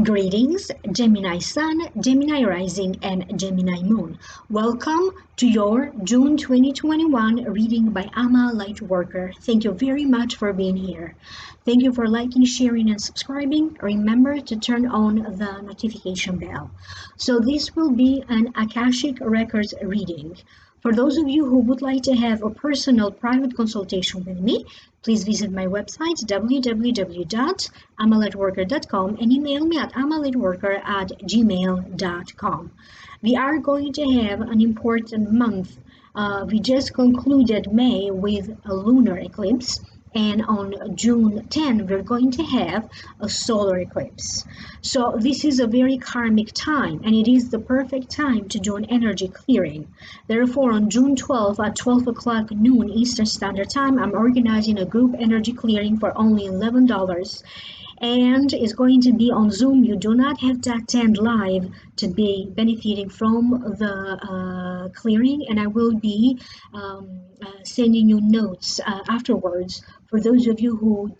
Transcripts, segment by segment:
Greetings, Gemini Sun, Gemini Rising, and Gemini Moon. Welcome to your June 2021 reading by Ama Lightworker. Thank you very much for being here. Thank you for liking, sharing, and subscribing. Remember to turn on the notification bell. So this will be an Akashic Records reading. For those of you who would like to have a personal private consultation with me, please visit my website www.amalightworker.com and email me at amalightworker@gmail.com. We are going to have an important month. We just concluded May with a lunar eclipse, and on June 10 we're going to have a solar eclipse. So this is a very karmic time, and it is the perfect time to do an energy clearing. Therefore, on June 12 at 12 o'clock noon Eastern Standard Time, I'm organizing a group energy clearing for only $11, and it's going to be on Zoom. You do not have to attend live to be benefiting from the clearing, and I will be sending you notes afterwards for those of you who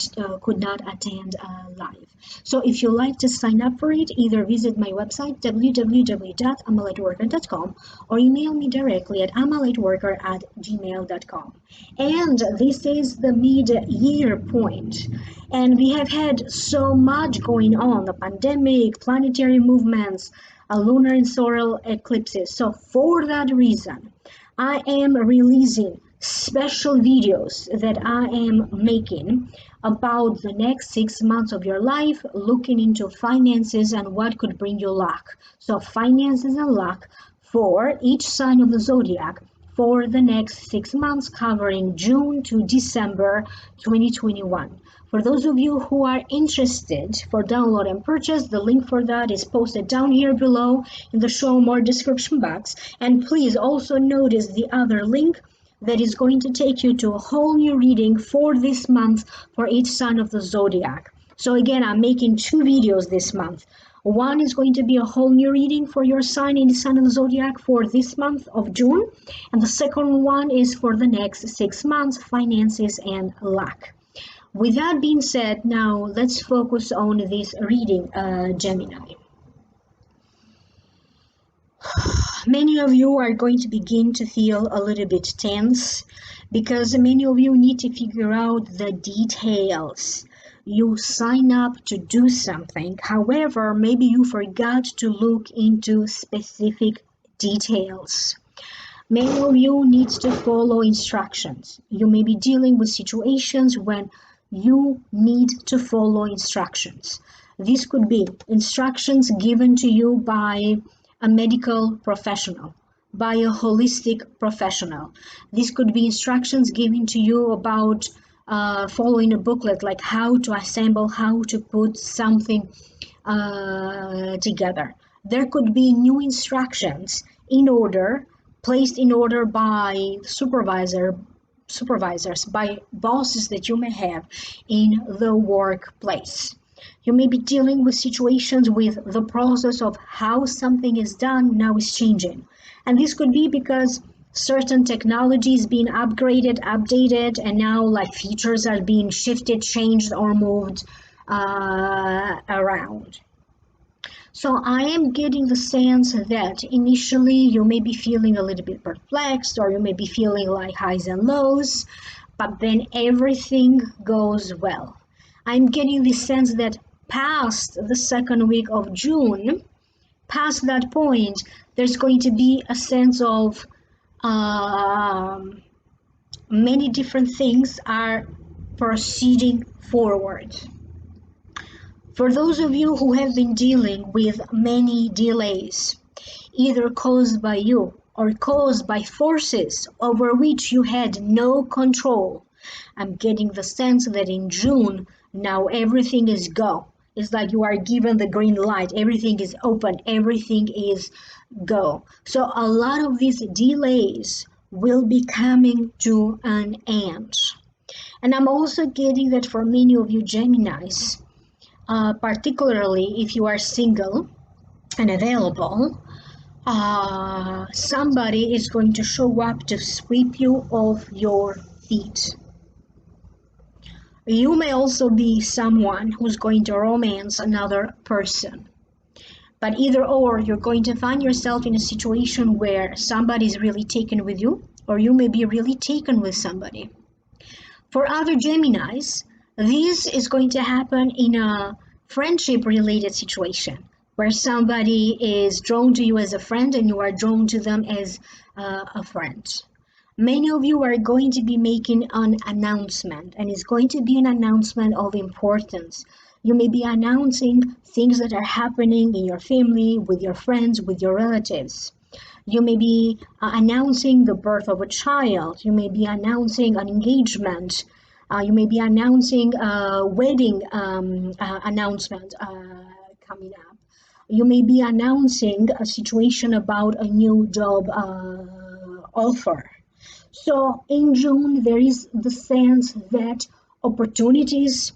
could not attend live. So if you'd like to sign up for it, either visit my website www.amalightworker.com or email me directly at amalightworker@gmail.com. And this is the mid-year point, and we have had so much going on: the pandemic, planetary movements, lunar and solar eclipses. So for that reason, I am releasing special videos that I am making about the next 6 months of your life, looking into finances and what could bring you luck. So finances and luck for each sign of the zodiac for the next 6 months, covering June to December 2021. For those of you who are interested for download and purchase, the link for that is posted down here below in the show more description box. And please also notice the other link that is going to take you to a whole new reading for this month for each sign of the zodiac. So again, I'm making 2 videos this month. One is going to be a whole new reading for your sign in the sign of the zodiac for this month of June, and the second one is for the next 6 months, finances and luck. With that being said, now let's focus on this reading, Gemini. Many of you are going to begin to feel a little bit tense because many of you need to figure out the details. You sign up to do something, however, maybe you forgot to look into specific details. Many of you need to follow instructions. You may be dealing with situations when you need to follow instructions. This could be instructions given to you by a medical professional, by a holistic professional. This could be instructions given to you about following a booklet, like how to assemble, how to put something together. There could be new instructions placed in order by supervisors, by bosses that you may have in the workplace. You may be dealing with situations with the process of how something is done now is changing. And this could be because certain technology is being upgraded, updated, and now like features are being shifted, changed, or moved around. So I am getting the sense that initially you may be feeling a little bit perplexed, or you may be feeling like highs and lows, but then everything goes well. I'm getting the sense that past the second week of June, past that point, there's going to be a sense of many different things are proceeding forward. For those of you who have been dealing with many delays, either caused by you or caused by forces over which you had no control, I'm getting the sense that in June, now everything is go. It's like you are given the green light. Everything is open. Everything is go. So a lot of these delays will be coming to an end. And I'm also getting that for many of you Geminis, particularly if you are single and available, Somebody is going to show up to sweep you off your feet. You may also be someone who's going to romance another person. But either or, you're going to find yourself in a situation where somebody's really taken with you, or you may be really taken with somebody. For other Geminis, this is going to happen in a friendship related situation where somebody is drawn to you as a friend and you are drawn to them as a friend. Many of you are going to be making an announcement, and it's going to be an announcement of importance. You may be announcing things that are happening in your family, with your friends, with your relatives. You may be announcing the birth of a child. You may be announcing an engagement. You may be announcing a wedding announcement coming up. You may be announcing a situation about a new job offer. So in June, there is the sense that opportunities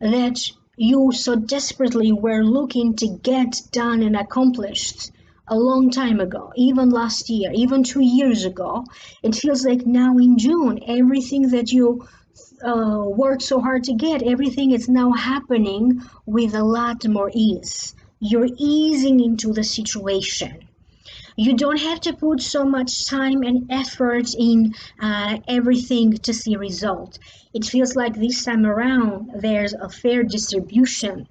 that you so desperately were looking to get done and accomplished a long time ago, even last year, even 2 years ago, it feels like now in June, everything that you worked so hard to get, everything is now happening with a lot more ease. You're easing into the situation. You don't have to put so much time and effort in everything to see result. It feels like this time around there's a fair distribution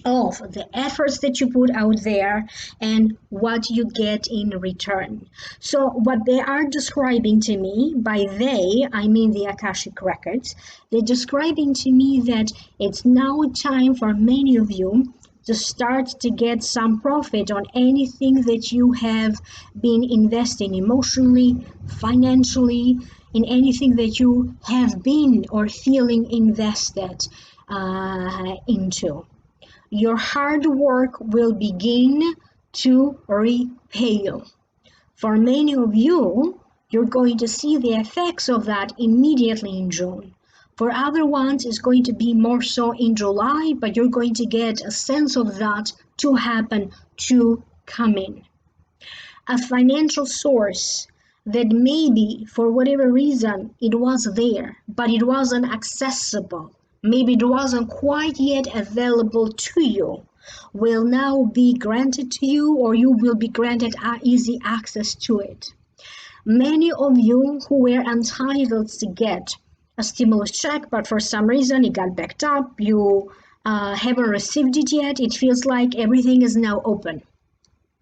of the efforts that you put out there and what you get in return. So what they are describing to me, by they, I mean the Akashic Records, they're describing to me that it's now time for many of you to start to get some profit on anything that you have been investing emotionally, financially, in anything that you have been or feeling invested into. Your hard work will begin to repay you. For many of you, you're going to see the effects of that immediately in June. For other ones, it's going to be more so in July, but you're going to get a sense of that to happen, to come in. A financial source that maybe for whatever reason it was there, but it wasn't accessible. Maybe it wasn't quite yet available to you, will now be granted to you, or you will be granted easy access to it. Many of you who were entitled to get a stimulus check, but for some reason it got backed up, you haven't received it yet, it feels like everything is now open.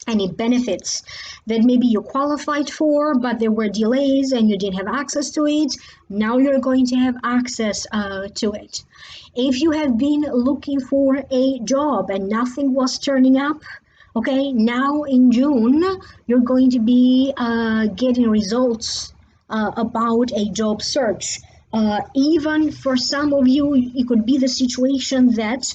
Any benefits that maybe you qualified for, but there were delays and you didn't have access to it, now you're going to have access to it. If you have been looking for a job and nothing was turning up, okay, now in June, you're going to be getting results about a job search. Even for some of you, it could be the situation that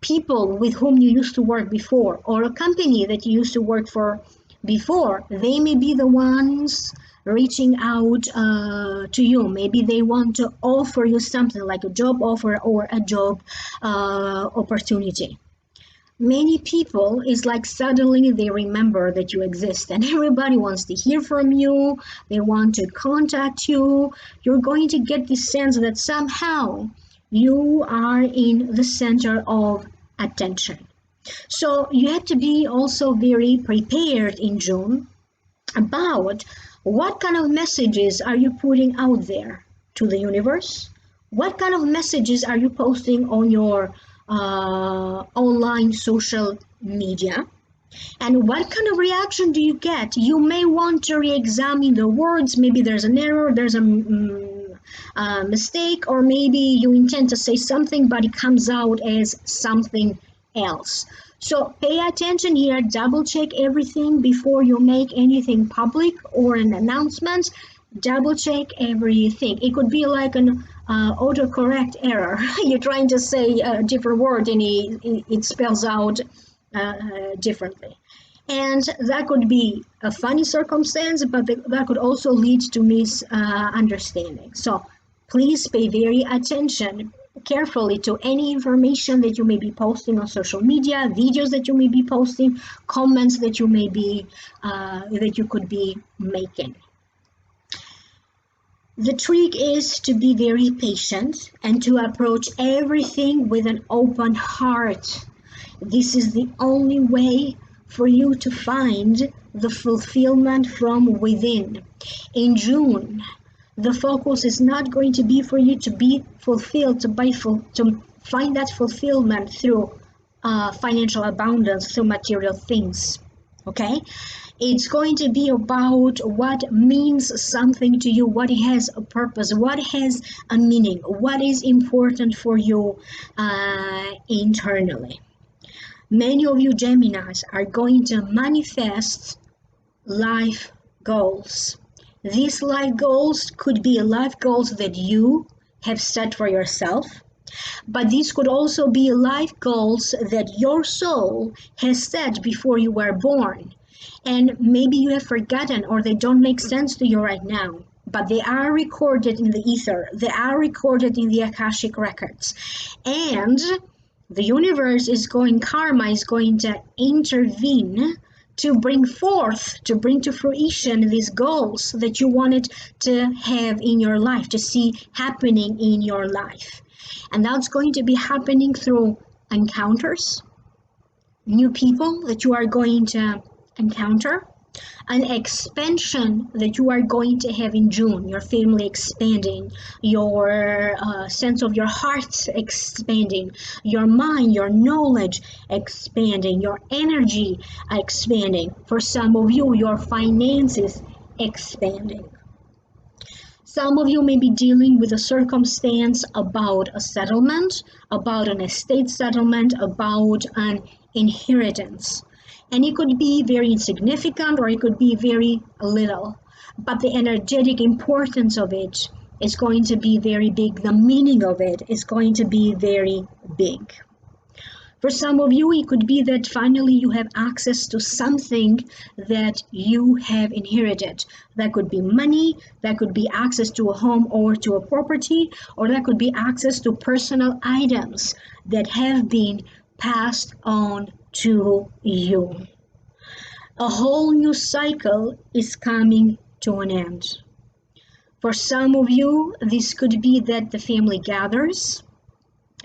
people with whom you used to work before, or a company that you used to work for before, they may be the ones reaching out to you. Maybe they want to offer you something like a job offer or a job opportunity. Many people, it's like suddenly they remember that you exist and everybody wants to hear from you, they want to contact you. You're going to get this sense that somehow you are in the center of attention. So you have to be also very prepared in June about what kind of messages are you putting out there to the universe? What kind of messages are you posting on your online social media? And what kind of reaction do you get? You may want to re-examine the words. Maybe there's an error, there's a mistake, or maybe you intend to say something, but it comes out as something else. So pay attention here, double check everything before you make anything public or an announcement. Double check everything. It could be like an autocorrect error. You're trying to say a different word and it spells out differently. And that could be a funny circumstance, but that could also lead to misunderstanding. So please pay very attention carefully to any information that you may be posting on social media, videos that you may be posting, comments that you could be making. The trick is to be very patient and to approach everything with an open heart. This is the only way for you to find the fulfillment from within. In June, the focus is not going to be for you to be fulfilled, to find that fulfillment through financial abundance, through material things. Okay? It's going to be about what means something to you, what has a purpose, what has a meaning, what is important for you internally. Many of you Geminis are going to manifest life goals. These life goals could be life goals that you have set for yourself, but these could also be life goals that your soul has set before you were born. And maybe you have forgotten or they don't make sense to you right now, but they are recorded in the ether, they are recorded in the Akashic records. And the universe karma is going to intervene to bring to fruition these goals that you wanted to have in your life, to see happening in your life. And that's going to be happening through encounters, new people that you are going to encounter, an expansion that you are going to have in June, your family expanding, your sense of your heart expanding, your mind, your knowledge expanding, your energy expanding. For some of you, your finances expanding. Some of you may be dealing with a circumstance about a settlement, about an estate settlement, about an inheritance. And it could be very insignificant or it could be very little. But the energetic importance of it is going to be very big. The meaning of it is going to be very big. For some of you, it could be that finally you have access to something that you have inherited. That could be money, that could be access to a home or to a property, or that could be access to personal items that have been passed on to you. A whole new cycle is coming to an end. For some of you, this could be that the family gathers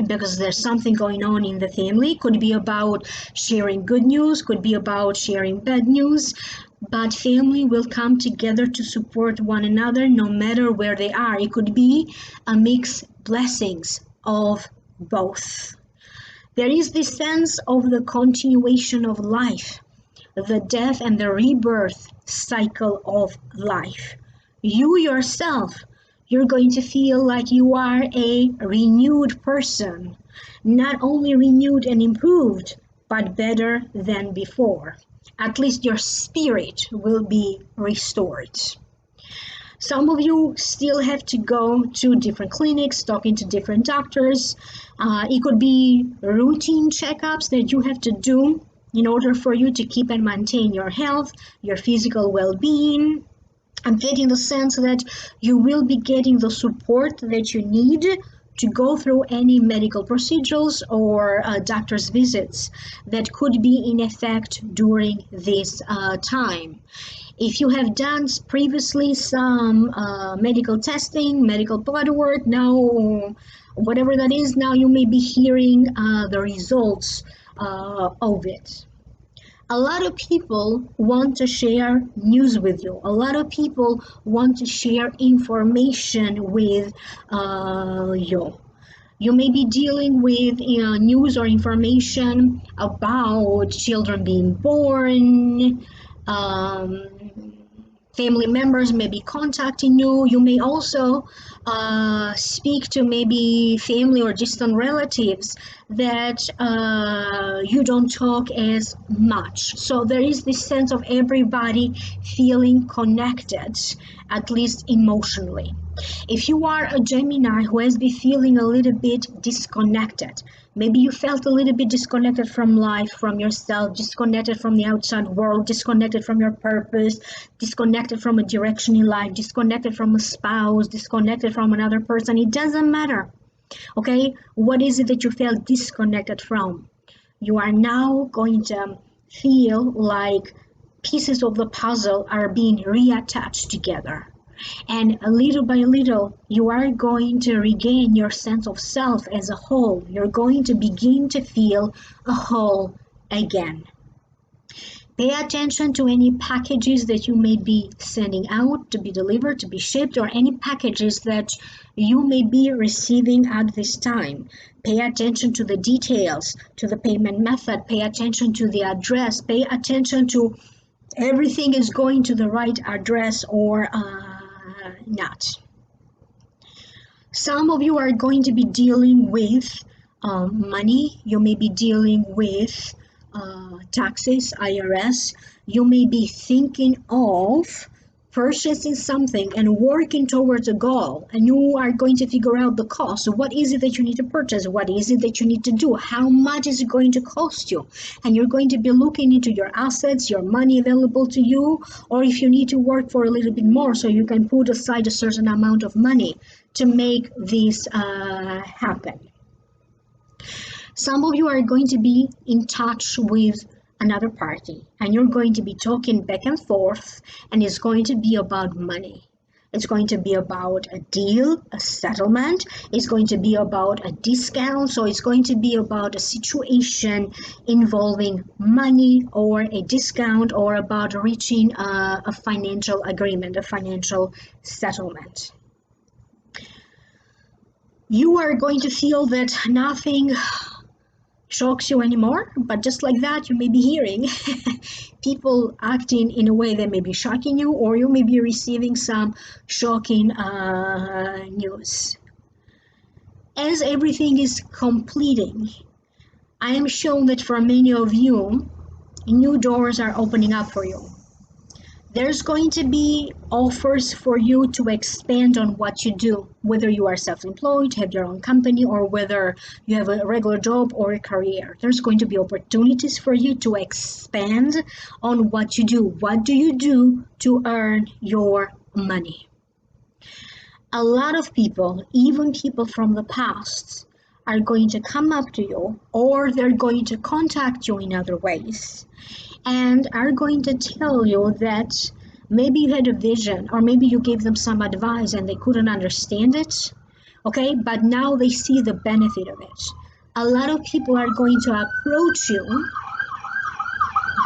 because there's something going on in the family. Could be about sharing good news, could be about sharing bad news, but family will come together to support one another no matter where they are. It could be a mixed blessings of both. There is this sense of the continuation of life, the death and the rebirth cycle of life. You yourself, you're going to feel like you are a renewed person, not only renewed and improved, but better than before. At least your spirit will be restored. Some of you still have to go to different clinics, talking to different doctors. It could be routine checkups that you have to do in order for you to keep and maintain your health, your physical well-being. I'm getting the sense that you will be getting the support that you need to go through any medical procedures or doctor's visits that could be in effect during this time. If you have done previously some medical testing, medical blood work, now whatever that is, now you may be hearing the results of it. A lot of people want to share news with you. A lot of people want to share information with you. You may be dealing with news or information about children being born, family members may be contacting you. You may also speak to maybe family or distant relatives that you don't talk as much. So there is this sense of everybody feeling connected, at least emotionally. If you are a Gemini who has been feeling a little bit disconnected, maybe you felt a little bit disconnected from life, from yourself, disconnected from the outside world, disconnected from your purpose, disconnected from a direction in life, disconnected from a spouse, disconnected from another person. It doesn't matter. Okay, what is it that you felt disconnected from? You are now going to feel like pieces of the puzzle are being reattached together. And little by little, you are going to regain your sense of self as a whole. You're going to begin to feel a whole again. Pay attention to any packages that you may be sending out to be delivered, to be shipped, or any packages that you may be receiving at this time. Pay attention to the details, to the payment method, pay attention to the address, pay attention to everything is going to the right address or not. Some of you are going to be dealing with money. You may be dealing with taxes, IRS. You may be thinking of purchasing something and working towards a goal, and you are going to figure out the cost. So what is it that you need to purchase? What is it that you need to do? How much is it going to cost you? And you're going to be looking into your assets, your money available to you, or if you need to work for a little bit more so you can put aside a certain amount of money to make this happen. Some of you are going to be in touch with another party and you're going to be talking back and forth, and it's going to be about money. It's going to be about a deal, a settlement. It's going to be about a discount. So it's going to be about a situation involving money or a discount, or about reaching a financial agreement, a financial settlement. You are going to feel that nothing shocks you anymore, but just like that, you may be hearing people acting in a way that may be shocking you, or you may be receiving some shocking news. As everything is completing, I am shown that for many of you, new doors are opening up for you. There's going to be offers for you to expand on what you do, whether you are self-employed, have your own company, or whether you have a regular job or a career. There's going to be opportunities for you to expand on what you do. What do you do to earn your money? A lot of people, even people from the past, are going to come up to you, or they're going to contact you in other ways, and are going to tell you that maybe you had a vision, or maybe you gave them some advice and they couldn't understand it, okay, but now they see the benefit of it. A lot of people are going to approach you,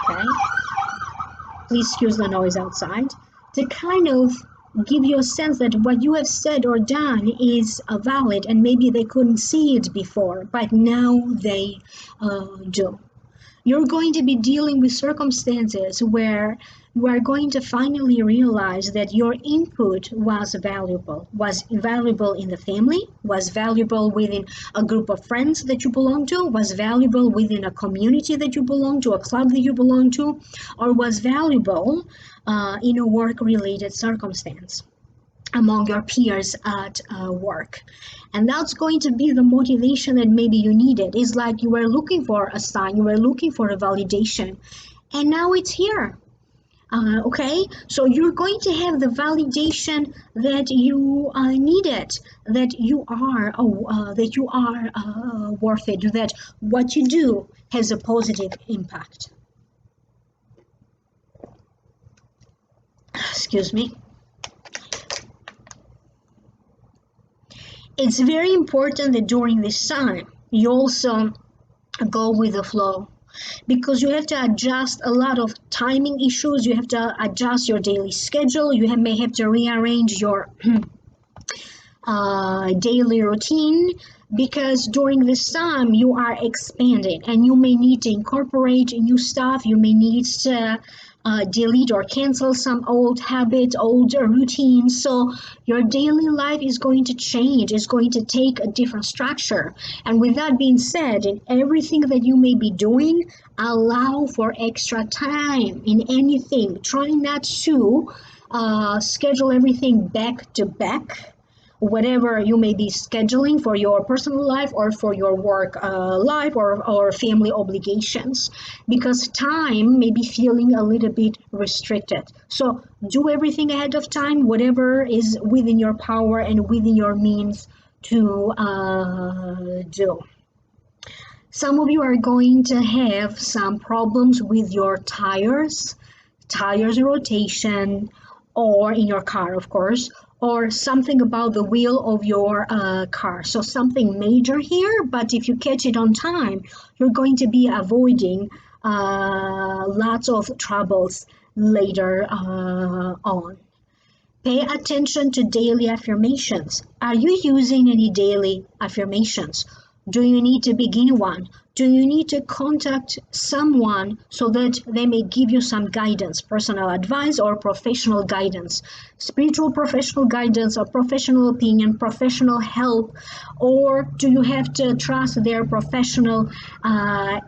okay, please excuse the noise outside, to kind of give you a sense that what you have said or done is valid, and maybe they couldn't see it before, but now they do. You're going to be dealing with circumstances where you are going to finally realize that your input was valuable in the family, was valuable within a group of friends that you belong to, was valuable within a community that you belong to, a club that you belong to, or was valuable in a work-related circumstance among your peers at work. And that's going to be the motivation that maybe you needed. It's like you were looking for a sign, you were looking for a validation, and now it's here. Okay, so you're going to have the validation that you needed, that you are worth it, that what you do has a positive impact. Excuse me. It's very important that during this time you also go with the flow, because you have to adjust a lot of timing issues. You have to adjust your daily schedule. You may have to rearrange your daily routine, because during this time you are expanding and you may need to incorporate new stuff. You may need to delete or cancel some old habits, old routines. So your daily life is going to change. It's going to take a different structure. And with that being said, in everything that you may be doing, allow for extra time in anything. Try not to schedule everything back to back, whatever you may be scheduling for your personal life or for your work life or family obligations, because time may be feeling a little bit restricted. So do everything ahead of time, whatever is within your power and within your means to do. Some of you are going to have some problems with your tires rotation, or in your car, of course, or something about the wheel of your car. So something major here, but if you catch it on time, you're going to be avoiding lots of troubles later on. Pay attention to daily affirmations. Are you using any daily affirmations? Do you need to begin one? Do you need to contact someone so that they may give you some guidance, personal advice or professional guidance, spiritual professional guidance or professional opinion, professional help, or do you have to trust their professional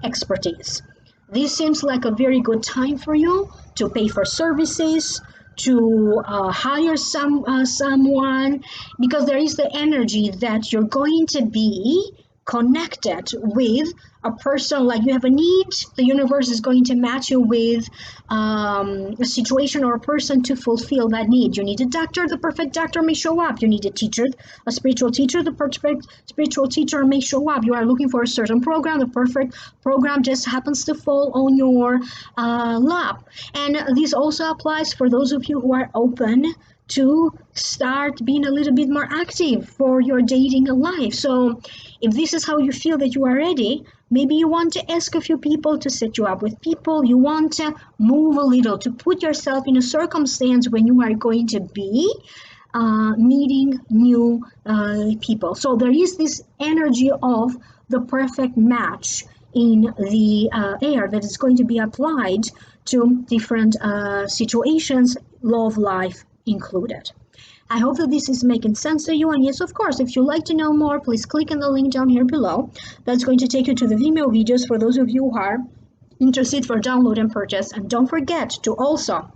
expertise? This seems like a very good time for you to pay for services, to hire someone, because there is the energy that you're going to be connected with a person. Like you have a need, the universe is going to match you with a situation or a person to fulfill that need. You need a doctor, the perfect doctor may show up. You need a teacher, a spiritual teacher, the perfect spiritual teacher may show up. You are looking for a certain program, the perfect program just happens to fall on your lap. And this also applies for those of you who are open to start being a little bit more active for your dating life. So if this is how you feel that you are ready, maybe you want to ask a few people to set you up with people. You want to move a little, to put yourself in a circumstance when you are going to be meeting new people. So there is this energy of the perfect match in the air that is going to be applied to different situations, love life included. I hope that this is making sense to you. And yes, of course, if you'd like to know more, please click on the link down here below. That's going to take you to the Vimeo videos for those of you who are interested for download and purchase. And don't forget to also,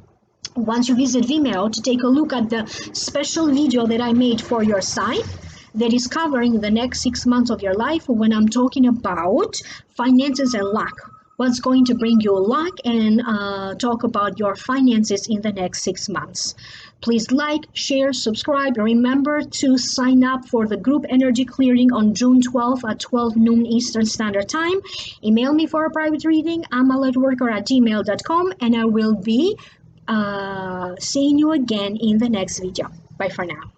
once you visit Vimeo, to take a look at the special video that I made for your site that is covering the next 6 months of your life when I'm talking about finances and luck. What's going to bring you luck, and talk about your finances in the next 6 months. Please like, share, subscribe. Remember to sign up for the group energy clearing on June 12th at 12 noon Eastern Standard Time. Email me for a private reading. I'm a lightworker@gmail.com, and I will be seeing you again in the next video. Bye for now.